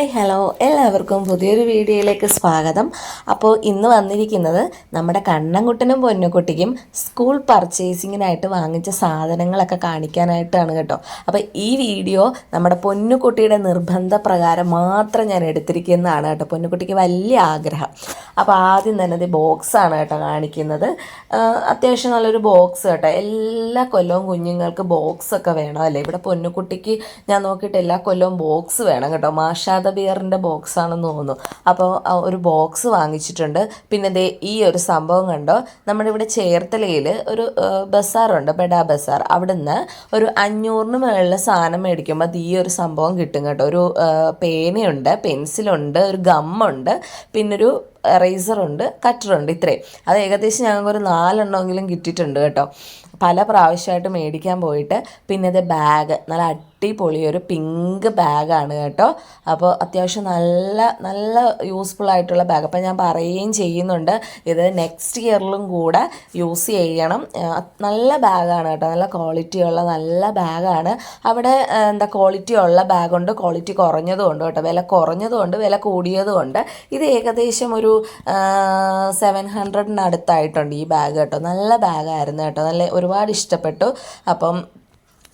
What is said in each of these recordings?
Hi hello എല്ലാവർക്കും പുതിയൊരു വീഡിയോയിലേക്ക് സ്വാഗതം. അപ്പോൾ ഇന്ന് വന്നിരിക്കുന്നത് നമ്മുടെ കണ്ണൻകുട്ടനും പൊന്നുകുട്ടിക്കും സ്കൂൾ പർച്ചേസിങ്ങിനായിട്ട് വാങ്ങിച്ച സാധനങ്ങളൊക്കെ കാണിക്കാനായിട്ടാണ് കേട്ടോ. അപ്പോൾ ഈ വീഡിയോ നമ്മുടെ പൊന്നുകുട്ടിയുടെ നിർബന്ധപ്രകാരം മാത്രം ഞാൻ എടുത്തിരിക്കുന്നതാണ് കേട്ടോ. പൊന്നുകുട്ടിക്ക് വലിയ ആഗ്രഹം. അപ്പോൾ ആദ്യം തന്നെ ഇത് ബോക്സാണ് കേട്ടോ കാണിക്കുന്നത്. അത്യാവശ്യം നല്ലൊരു ബോക്സ് കേട്ടോ. എല്ലാ കൊല്ലവും കുഞ്ഞുങ്ങൾക്ക് ബോക്സൊക്കെ വേണം അല്ലേ. ഇവിടെ പൊന്നുകുട്ടിക്ക് ഞാൻ നോക്കിയിട്ട് എല്ലാ കൊല്ലവും ബോക്സ് വേണം കേട്ടോ. മാഷാദ ബിയറിൻ്റെ ബോക്സാണെന്ന് തോന്നുന്നു. അപ്പോൾ ഒരു ബോക്സ് വാങ്ങിച്ചിട്ടുണ്ട്. പിന്നെ ദേ ഈ ഒരു സംഭവം കണ്ടോ, നമ്മുടെ ഇവിടെ ചേർത്തലയിൽ ഒരു ബസാറുണ്ട്, ബെഡാ ബസാർ. അവിടുന്ന് ഒരു 500 മുകളിൽ സാധനം മേടിക്കുമ്പോൾ അത് ഈ ഒരു സംഭവം കിട്ടും കേട്ടോ. ഒരു പേനയുണ്ട്, പെൻസിലുണ്ട്, ഒരു ഗമ്മുണ്ട്, പിന്നൊരു എറേസറുണ്ട്, കട്ടറുണ്ട്. ഇത്രയും. അത് ഏകദേശം ഞങ്ങൾക്കൊരു 4 എണ്ണമെങ്കിലും കിട്ടിയിട്ടുണ്ട് കേട്ടോ. പല പ്രാവശ്യമായിട്ട് മേടിക്കാൻ പോയിട്ട്. പിന്നെ ഇത് ബാഗ്, നല്ല അടിപൊളിയൊരു പിങ്ക് ബാഗാണ് കേട്ടോ. അപ്പോൾ അത്യാവശ്യം നല്ല നല്ല യൂസ്ഫുൾ ആയിട്ടുള്ള ബാഗ്. അപ്പോൾ ഞാൻ പറയുകയും ചെയ്യുന്നുണ്ട്, ഇത് നെക്സ്റ്റ് ഇയറിലും കൂടെ യൂസ് ചെയ്യണം. നല്ല ബാഗാണ് കേട്ടോ, നല്ല ക്വാളിറ്റിയുള്ള നല്ല ബാഗാണ്. അവിടെ ക്വാളിറ്റി ഉള്ള ബാഗുണ്ട്, ക്വാളിറ്റി കുറഞ്ഞതുകൊണ്ട് കേട്ടോ. വില കുറഞ്ഞതുകൊണ്ട് വില കൂടിയതുകൊണ്ട്. ഇത് ഏകദേശം ഒരു 700-അടുത്തായിട്ടുണ്ട് ഈ ബാഗ് കേട്ടോ. നല്ല ബാഗായിരുന്നു കേട്ടോ, നല്ല ഒരുപാട് ഇഷ്ടപ്പെട്ടു. അപ്പം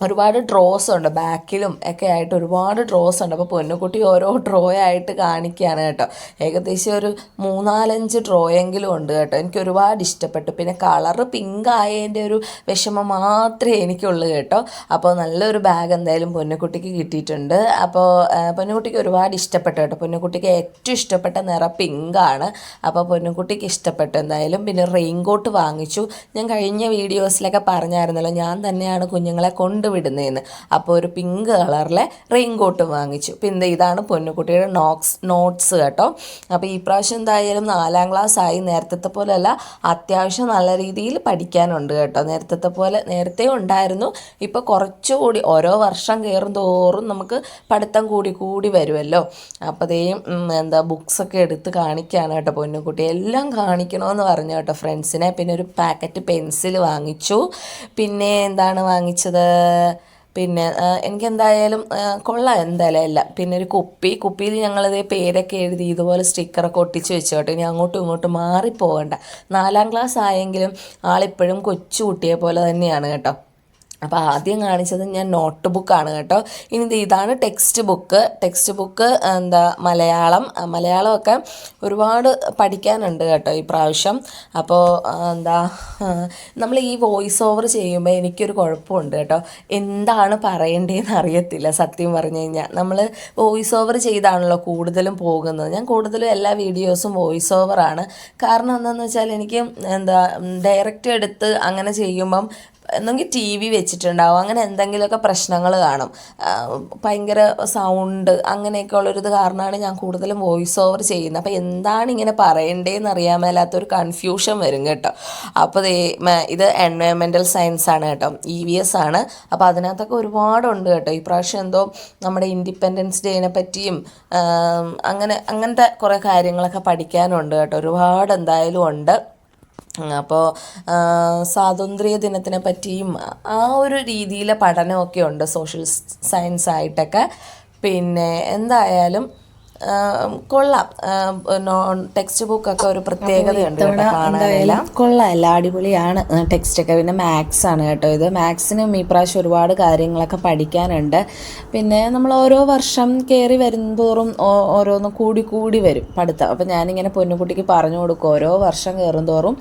ഒരുപാട് ഡ്രോസ് ഉണ്ട്, ബാക്കിലും ഒക്കെ ആയിട്ട് ഒരുപാട് ഡ്രോസ് ഉണ്ട്. അപ്പോൾ പൊന്നുകുട്ടി ഓരോ ഡ്രോ ആയിട്ട് കാണിക്കുകയാണ് കേട്ടോ. ഏകദേശം ഒരു 3-4-5 ഡ്രോയെങ്കിലും ഉണ്ട് കേട്ടോ. എനിക്ക് ഒരുപാട് ഇഷ്ടപ്പെട്ടു. പിന്നെ കളറ് പിങ്ക് ആയതിൻ്റെ ഒരു വിഷമം മാത്രമേ എനിക്കുള്ളൂ കേട്ടോ. അപ്പോൾ നല്ലൊരു ബാഗ് എന്തായാലും പൊന്നുകുട്ടിക്ക് കിട്ടിയിട്ടുണ്ട്. അപ്പോൾ പൊന്നുകുട്ടിക്ക് ഒരുപാട് ഇഷ്ടപ്പെട്ടു കേട്ടോ. പൊന്നുകുട്ടിക്ക് ഏറ്റവും ഇഷ്ടപ്പെട്ട നിറം പിങ്കാണ്. അപ്പോൾ പൊന്നുകുട്ടിക്ക് ഇഷ്ടപ്പെട്ടു എന്തായാലും. പിന്നെ റെയിൻകോട്ട് വാങ്ങിച്ചു. ഞാൻ കഴിഞ്ഞ വീഡിയോസിലൊക്കെ പറഞ്ഞായിരുന്നല്ലോ, ഞാൻ തന്നെയാണ് കുഞ്ഞുങ്ങളെ വിടുന്നതെന്ന്. അപ്പോൾ ഒരു പിങ്ക് കളറിലെ റെയിൻകോട്ട് വാങ്ങിച്ചു. പിന്നെ ഇതാണ് പൊന്നുകുട്ടിയുടെ നോട്ട്സ് കേട്ടോ. അപ്പോൾ ഈ പ്രാവശ്യം എന്തായാലും 4ാം ക്ലാസ് ആയി. നേരത്തെ പോലെയല്ല, അത്യാവശ്യം നല്ല രീതിയിൽ പഠിക്കാനുണ്ട് കേട്ടോ. നേരത്തെ ഉണ്ടായിരുന്നു. ഇപ്പോൾ കുറച്ചുകൂടി ഓരോ വർഷം കയറും തോറും നമുക്ക് പഠിത്തം കൂടി വരുമല്ലോ. അപ്പോഴത്തേയും ബുക്സൊക്കെ എടുത്ത് കാണിക്കുകയാണ് കേട്ടോ പൊന്നുകുട്ടി. എല്ലാം കാണിക്കണമെന്ന് പറഞ്ഞു കേട്ടോ ഫ്രണ്ട്സിനെ. പിന്നെ ഒരു പാക്കറ്റ് പെൻസിൽ വാങ്ങിച്ചു. പിന്നെ എന്താണ് വാങ്ങിച്ചത്, പിന്നെ എനിക്കെന്തായാലും കൊള്ളാം എന്തായാലും എല്ലാം. പിന്നെ ഒരു കുപ്പിയിൽ ഞങ്ങളിതേ പേരൊക്കെ എഴുതി ഇതുപോലെ സ്റ്റിക്കറൊക്കെ ഒട്ടിച്ച് വെച്ചു കേട്ടോ. ഇനി അങ്ങോട്ടും ഇങ്ങോട്ടും മാറിപ്പോകണ്ട. 4ാം ക്ലാസ് ആയെങ്കിലും ആളിപ്പോഴും കൊച്ചു കുട്ടിയെ പോലെ തന്നെയാണ് കേട്ടോ. അപ്പോൾ ആദ്യം കാണിച്ചത് ഞാൻ നോട്ട് ബുക്കാണ് കേട്ടോ. ഇനി ഇതാണ് ടെക്സ്റ്റ് ബുക്ക്. മലയാളമൊക്കെ ഒരുപാട് പഠിക്കാനുണ്ട് കേട്ടോ ഈ പ്രാവശ്യം. അപ്പോൾ നമ്മൾ ഈ വോയിസ് ഓവർ ചെയ്യുമ്പോൾ എനിക്കൊരു കുഴപ്പമുണ്ട് കേട്ടോ. എന്താണ് പറയേണ്ടതെന്ന് അറിയത്തില്ല സത്യം പറഞ്ഞു കഴിഞ്ഞാൽ. നമ്മൾ വോയിസ് ഓവർ ചെയ്താണല്ലോ കൂടുതലും പോകുന്നത്. ഞാൻ കൂടുതലും എല്ലാ വീഡിയോസും വോയിസ് ഓവറാണ്. കാരണം എന്താണെന്ന് വെച്ചാൽ എനിക്ക് ഡയറക്റ്റ് എടുത്ത് അങ്ങനെ ചെയ്യുമ്പം എന്നെങ്കിൽ TV വെച്ചിട്ടുണ്ടാവും, അങ്ങനെ എന്തെങ്കിലുമൊക്കെ പ്രശ്നങ്ങൾ കാണും, ഭയങ്കര സൗണ്ട് അങ്ങനെയൊക്കെ ഉള്ളൊരിത് കാരണമാണ് ഞാൻ കൂടുതലും വോയിസ് ഓവർ ചെയ്യുന്നത്. അപ്പോൾ എന്താണ് ഇങ്ങനെ പറയണ്ടേന്ന് അറിയാൻ മേലാത്തൊരു കൺഫ്യൂഷൻ വരും കേട്ടോ. അപ്പോൾ ഇത് എൻവയോൺമെൻറ്റൽ സയൻസ് ആണ് കേട്ടോ, EVS ആണ്. അപ്പോൾ അതിനകത്തൊക്കെ ഒരുപാടുണ്ട് കേട്ടോ. ഈ പ്രാവശ്യം എന്തോ നമ്മുടെ ഇൻഡിപെൻഡൻസ് ഡേനെ പറ്റിയും അങ്ങനത്തെ കുറേ കാര്യങ്ങളൊക്കെ പഠിക്കാനുണ്ട് കേട്ടോ. ഒരുപാട് എന്തായാലും ഉണ്ട്. അപ്പോൾ സ്വാതന്ത്ര്യ ദിനത്തിനെ പറ്റിയും ആ ഒരു രീതിയിലെ പഠനമൊക്കെ ഉണ്ട്, സോഷ്യൽ സയൻസ് ആയിട്ടൊക്കെ. പിന്നെ എന്തായാലും കൊള്ളാം. ടെക്സ്റ്റ് ബുക്കൊക്കെ ഒരു പ്രത്യേകതയുണ്ട് കേട്ടോ കാണാനെല്ലാം. കൊള്ളാമല്ല, അടിപൊളിയാണ് ടെക്സ്റ്റൊക്കെ. പിന്നെ മാത്സ് ആണ് കേട്ടോ ഇത്. മാത്സിനും ഈ പ്രാവശ്യം ഒരുപാട് കാര്യങ്ങളൊക്കെ പഠിക്കാനുണ്ട്. പിന്നെ നമ്മൾ ഓരോ വർഷം കയറി വരുന്തോറും ഓരോന്ന് കൂടി വരും പഠിത്തം. അപ്പോൾ ഞാനിങ്ങനെ പൊന്നുകുട്ടിക്ക് പറഞ്ഞു കൊടുക്കും, ഓരോ വർഷം കയറും തോറും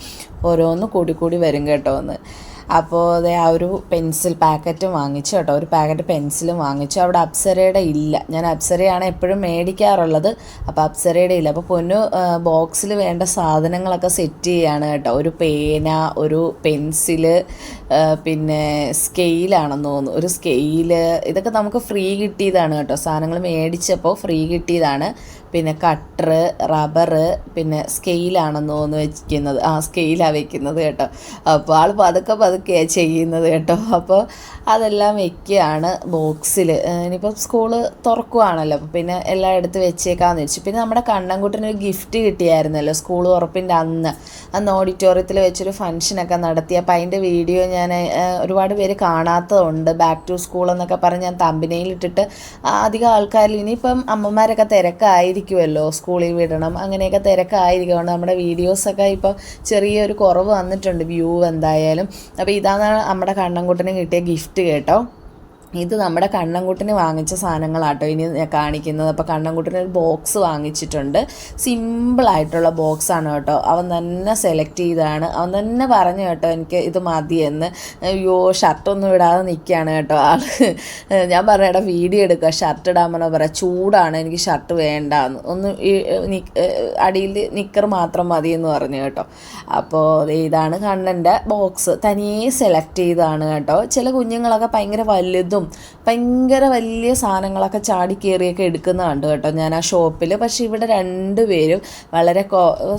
ഓരോന്ന് കൂടി വരും കേട്ടോ എന്ന്. അപ്പോൾ അതേ ആ ഒരു പെൻസിൽ പാക്കറ്റും വാങ്ങിച്ചു കേട്ടോ. ഒരു പാക്കറ്റ് പെൻസിലും വാങ്ങിച്ചു. അവിടെ അപ്സരയുടെ ഇല്ല. ഞാൻ അപ്സരയാണ് എപ്പോഴും മേടിക്കാറുള്ളത്. അപ്പോൾ അപ്സരയുടെ ഇല്ല. അപ്പോൾ പൊന്നു ബോക്സിൽ വേണ്ട സാധനങ്ങളൊക്കെ സെറ്റ് ചെയ്യുകയാണ് കേട്ടോ. ഒരു പേന, ഒരു പെൻസില്, പിന്നെ സ്കെയിലാണെന്ന് തോന്നുന്നു, ഒരു സ്കെയില്. ഇതൊക്കെ നമുക്ക് ഫ്രീ കിട്ടിയതാണ് കേട്ടോ. സാധനങ്ങൾ മേടിച്ചപ്പോൾ ഫ്രീ കിട്ടിയതാണ്. പിന്നെ കട്ടർ, റബ്ബറ്, പിന്നെ സ്കെയിലാണെന്ന് തോന്നുന്നു വെക്കുന്നത്. സ്കെയിലാണ് വെക്കുന്നത് കേട്ടോ. അപ്പോൾ ആൾ പതുക്കെയാണ് ചെയ്യുന്നത് കേട്ടോ. അപ്പോൾ അതെല്ലാം വെക്കുകയാണ് ബോക്സിൽ. ഇനിയിപ്പോൾ സ്കൂള് തുറക്കുവാണല്ലോ, അപ്പോൾ പിന്നെ എല്ലാം എടുത്ത് വെച്ചേക്കാമെന്ന് വെച്ചു. പിന്നെ നമ്മുടെ കണ്ണൻകുട്ടനൊരു ഗിഫ്റ്റ് കിട്ടിയായിരുന്നല്ലോ സ്കൂൾ തുറപ്പിൻ്റെ അന്ന് ഓഡിറ്റോറിയത്തിൽ വെച്ചൊരു ഫംഗ്ഷനൊക്കെ നടത്തി. അപ്പോൾ അതിൻ്റെ വീഡിയോ ഞാൻ ഒരുപാട് പേര് കാണാത്തതുണ്ട്. ബാക്ക് ടു സ്കൂൾ എന്നൊക്കെ പറഞ്ഞ് ഞാൻ തമ്പനയിലിട്ടിട്ട് അധികം ആൾക്കാരിൽ ഇനിയിപ്പം അമ്മമാരൊക്കെ തിരക്കായിരിക്കുമല്ലോ, സ്കൂളിൽ വിടണം അങ്ങനെയൊക്കെ തിരക്കായിരിക്കും. നമ്മുടെ വീഡിയോസൊക്കെ ഇപ്പോൾ ചെറിയൊരു കുറവ് വന്നിട്ടുണ്ട് വ്യൂ എന്തായാലും. അപ്പോൾ ഇതാണ് നമ്മുടെ കണ്ണൻകുട്ടന് കിട്ടിയ ഗിഫ്റ്റ് കേട്ടോ. ഇത് നമ്മുടെ കണ്ണൻകുട്ടന് വാങ്ങിച്ച സാധനങ്ങളാട്ടോ ഇനി ഞാൻ കാണിക്കുന്നത്. അപ്പോൾ കണ്ണൻകുട്ടന് ഒരു ബോക്സ് വാങ്ങിച്ചിട്ടുണ്ട്. സിമ്പിളായിട്ടുള്ള ബോക്സാണ് കേട്ടോ. അവൻ തന്നെ സെലക്ട് ചെയ്തതാണ്. അവൻ തന്നെ പറഞ്ഞു കേട്ടോ എനിക്ക് ഇത് മതിയെന്ന്. അയ്യോ, ഷർട്ടൊന്നും ഇടാതെ നിൽക്കുകയാണ് കേട്ടോ ആൾ. ഞാൻ പറഞ്ഞ വീഡിയോ എടുക്കുക, ഷർട്ട് ഇടാമെന്ന് പറയാം, ചൂടാണ്, എനിക്ക് ഷർട്ട് വേണ്ടാന്ന്, ഒന്ന് അടിയിൽ നിക്കർ മാത്രം മതി എന്ന് പറഞ്ഞു കേട്ടോ. അപ്പോൾ ഇതാണ് കണ്ണൻ്റെ ബോക്സ്. തനിയെ സെലക്ട് ചെയ്തതാണ് കേട്ടോ. ചില കുഞ്ഞുങ്ങളൊക്കെ ഭയങ്കര വലിയ സാധനങ്ങളൊക്കെ ചാടി കയറിയൊക്കെ എടുക്കുന്നതുണ്ട് കേട്ടോ ഞാൻ ആ ഷോപ്പിൽ. പക്ഷെ ഇവിടെ രണ്ടുപേരും വളരെ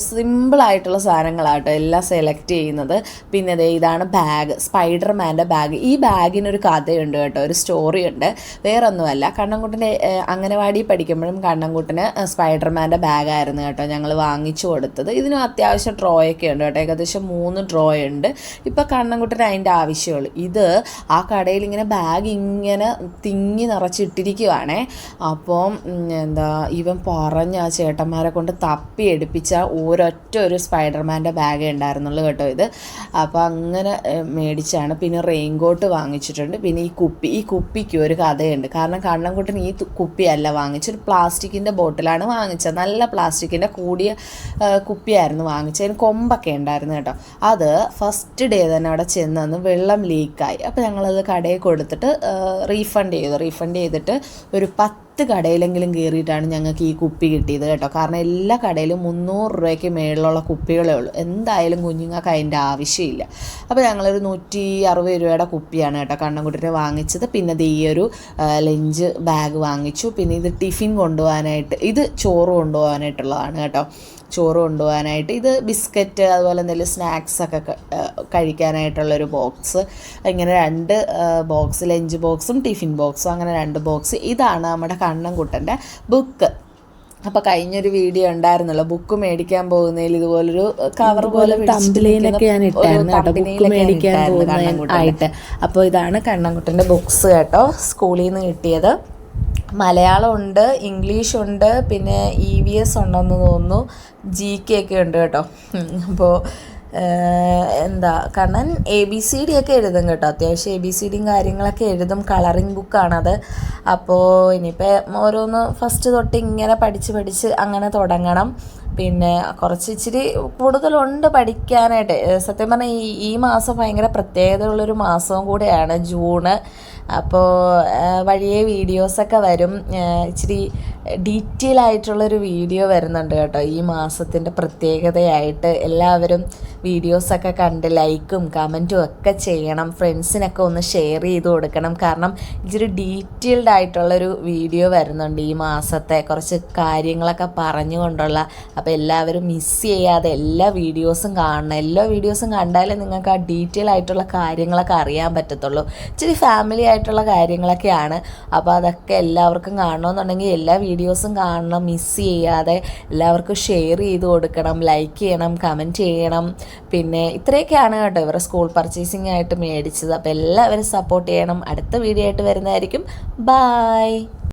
സിമ്പിളായിട്ടുള്ള സാധനങ്ങളാട്ടോ എല്ലാം സെലക്ട് ചെയ്യുന്നത്. പിന്നെ ഇതാണ് ബാഗ്, സ്പൈഡർമാൻ്റെ ബാഗ്. ഈ ബാഗിനൊരു കഥയുണ്ട് കേട്ടോ, ഒരു സ്റ്റോറി ഉണ്ട്. വേറൊന്നുമല്ല, കണ്ണൻകുട്ടൻ്റെ അംഗനവാടി പഠിക്കുമ്പോഴും കണ്ണൻകുട്ടന് സ്പൈഡർമാൻ്റെ ബാഗായിരുന്നു കേട്ടോ ഞങ്ങൾ വാങ്ങിച്ചു കൊടുത്തത്. ഇതിനും അത്യാവശ്യം ഡ്രോയൊക്കെ ഉണ്ട് കേട്ടോ, ഏകദേശം 3 ഡ്രോ ഉണ്ട്. ഇപ്പം കണ്ണൻകുട്ടന് അതിൻ്റെ ആവശ്യമുള്ളൂ. ഇത് ആ കടയിൽ ഇങ്ങനെ ബാഗ് ഇങ്ങനെ തിങ്ങി നിറച്ചിട്ടിരിക്കുവാണേ. അപ്പം ഇവൻ പറഞ്ഞ ആ ചേട്ടന്മാരെ കൊണ്ട് തപ്പി എടുപ്പിച്ച ഒരു സ്പൈഡർമാൻ്റെ ബാഗേ ഉണ്ടായിരുന്നുള്ളൂ കേട്ടോ ഇത്. അപ്പോൾ അങ്ങനെ മേടിച്ചാണ്. പിന്നെ റെയിൻകോട്ട് വാങ്ങിച്ചിട്ടുണ്ട്. പിന്നെ ഈ കുപ്പിക്ക് ഒരു കഥയുണ്ട്. കാരണം കണ്ണൻകുട്ടൻ ഈ കുപ്പിയല്ല വാങ്ങിച്ചൊരു പ്ലാസ്റ്റിക്കിൻ്റെ ബോട്ടിലാണ് വാങ്ങിച്ചത്. നല്ല പ്ലാസ്റ്റിക്കിൻ്റെ കൂടിയ കുപ്പിയായിരുന്നു വാങ്ങിച്ചത്. അതിന് കൊമ്പൊക്കെ ഉണ്ടായിരുന്നു കേട്ടോ. അത് ഫസ്റ്റ് ഡേ തന്നെ അവിടെ ചെന്ന് വെള്ളം ലീക്കായി. അപ്പോൾ ഞങ്ങളത് കടയിൽ കൊടുത്തിട്ട് റീഫണ്ട് ചെയ്തിട്ട് ഒരു 10 കടയിലെങ്കിലും കയറിയിട്ടാണ് ഞങ്ങൾക്ക് ഈ കുപ്പി കിട്ടിയത് കേട്ടോ. കാരണം എല്ലാ കടയിലും 300 രൂപയ്ക്ക് മേളിലുള്ള കുപ്പികളേ ഉള്ളൂ. എന്തായാലും കുഞ്ഞുങ്ങൾക്ക് അതിൻ്റെ ആവശ്യമില്ല. അപ്പോൾ ഞങ്ങളൊരു 160 രൂപയുടെ കുപ്പിയാണ് കേട്ടോ കണ്ണൻകുട്ടനെ വാങ്ങിച്ചത്. പിന്നെ ഈ ഒരു ലഞ്ച് ബാഗ് വാങ്ങിച്ചു. പിന്നെ ഇത് ടിഫിൻ കൊണ്ടുപോകാനായിട്ട്, ഇത് ചോറ് കൊണ്ടുപോകാനായിട്ടുള്ളതാണ് കേട്ടോ. ചോറ് കൊണ്ടുപോകാനായിട്ട് ഇത് ബിസ്ക്കറ്റ്, അതുപോലെ എന്തെങ്കിലും സ്നാക്സൊക്കെ കഴിക്കാനായിട്ടുള്ളൊരു ബോക്സ്. ഇങ്ങനെ 2 ബോക്സ്, ലഞ്ച് ബോക്സും ടിഫിൻ ബോക്സും, അങ്ങനെ 2 ബോക്സ്. ഇതാണ് നമ്മുടെ കണ്ണൻകുട്ടൻ്റെ ബുക്ക്. അപ്പോൾ കഴിഞ്ഞൊരു വീഡിയോ ഉണ്ടായിരുന്നല്ലോ ബുക്ക് മേടിക്കാൻ പോകുന്നതിൽ ഇതുപോലൊരു കവർ പോലെ ആയിട്ട്. അപ്പോൾ ഇതാണ് കണ്ണൻകുട്ടൻ്റെ ബുക്സ് കേട്ടോ, സ്കൂളിൽ നിന്ന് കിട്ടിയത്. മലയാളമുണ്ട്, ഇംഗ്ലീഷുണ്ട്, പിന്നെ EVS ഉണ്ടെന്ന് തോന്നുന്നു, GK ഒക്കെ ഉണ്ട് കേട്ടോ. അപ്പോൾ കണ്ണൻ ABCD ഒക്കെ എഴുതും കേട്ടോ. അത്യാവശ്യം ABCDയും കാര്യങ്ങളൊക്കെ എഴുതും. കളറിങ് ബുക്കാണത്. അപ്പോൾ ഇനിയിപ്പോൾ ഓരോന്ന് ഫസ്റ്റ് തൊട്ട് ഇങ്ങനെ പഠിച്ച് അങ്ങനെ തുടങ്ങണം. പിന്നെ ഇച്ചിരി കൂടുതലുണ്ട് പഠിക്കാനായിട്ട്. സത്യം പറഞ്ഞാൽ ഈ മാസം ഭയങ്കര പ്രത്യേകതയുള്ളൊരു മാസവും കൂടെയാണ്, ജൂണ്. അപ്പോൾ വഴിയെ വീഡിയോസൊക്കെ വരും. ഇച്ചിരി ഡീറ്റെയിൽ ആയിട്ടുള്ളൊരു വീഡിയോ വരുന്നുണ്ട് കേട്ടോ ഈ മാസത്തിൻ്റെ പ്രത്യേകതയായിട്ട്. എല്ലാവരും വീഡിയോസൊക്കെ കണ്ട് ലൈക്കും കമൻറ്റും ഒക്കെ ചെയ്യണം. ഫ്രണ്ട്സിനൊക്കെ ഒന്ന് ഷെയർ ചെയ്ത് കൊടുക്കണം. കാരണം ഇച്ചിരി ഡീറ്റെയിൽഡ് ആയിട്ടുള്ളൊരു വീഡിയോ വരുന്നുണ്ട് ഈ മാസത്തെ, കുറച്ച് കാര്യങ്ങളൊക്കെ പറഞ്ഞുകൊണ്ടുള്ള. അപ്പോൾ എല്ലാവരും മിസ് ചെയ്യാതെ എല്ലാ വീഡിയോസും കാണണം. എല്ലാ വീഡിയോസും കണ്ടാലേ നിങ്ങൾക്ക് ആ ഡീറ്റെയിൽ ആയിട്ടുള്ള കാര്യങ്ങളൊക്കെ അറിയാൻ പറ്റത്തുള്ളൂ. ഇച്ചിരി ഫാമിലി ആയിട്ടുള്ള കാര്യങ്ങളൊക്കെയാണ്. അപ്പോൾ അതൊക്കെ എല്ലാവർക്കും കാണണമെന്നുണ്ടെങ്കിൽ എല്ലാ വീഡിയോസും കാണണം, മിസ് ചെയ്യാതെ. എല്ലാവർക്കും ഷെയർ ചെയ്ത് കൊടുക്കണം, ലൈക്ക് ചെയ്യണം, കമൻറ്റ് ചെയ്യണം. പിന്നെ ഇത്രയൊക്കെയാണ് കേട്ടോ ഇവരുടെ സ്കൂൾ പർച്ചേസിംഗ് ആയിട്ട് മേടിച്ചത്. അപ്പോൾ എല്ലാവരും സപ്പോർട്ട് ചെയ്യണം. അടുത്ത വീഡിയോ ആയിട്ട് വരുന്നതായിരിക്കും. ബൈ.